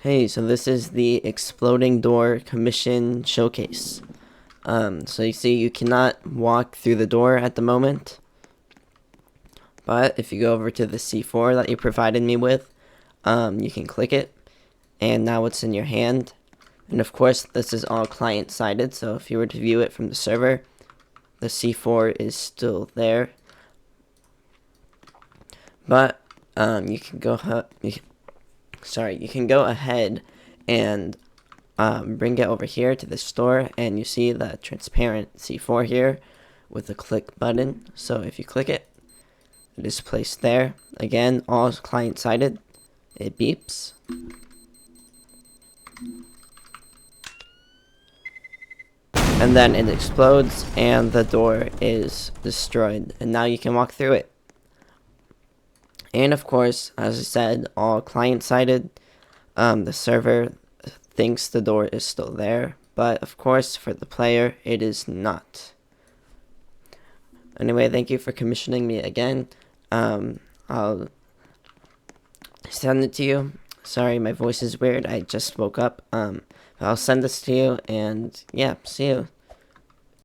Hey, so this is the exploding door commission showcase. So you see you cannot walk through the door at the moment, but if you go over to the C4 that you provided me with, you can click it, and now it's in your hand. And of course, this is all client-sided, so if you were to view it from the server, the C4 is still there. But you can go ahead and bring it over here to the store, and you see the transparent C4 here with the click button. So if you click it, it is placed there. Again, all client-sided. It beeps. And then it explodes, and the door is destroyed. And now you can walk through it. And of course, as I said, all client-sided. The server thinks the door is still there, but of course, for the player, it is not. Anyway, thank you for commissioning me again. I'll send it to you. Sorry, my voice is weird. I just woke up. I'll send this to you, and yeah, see you.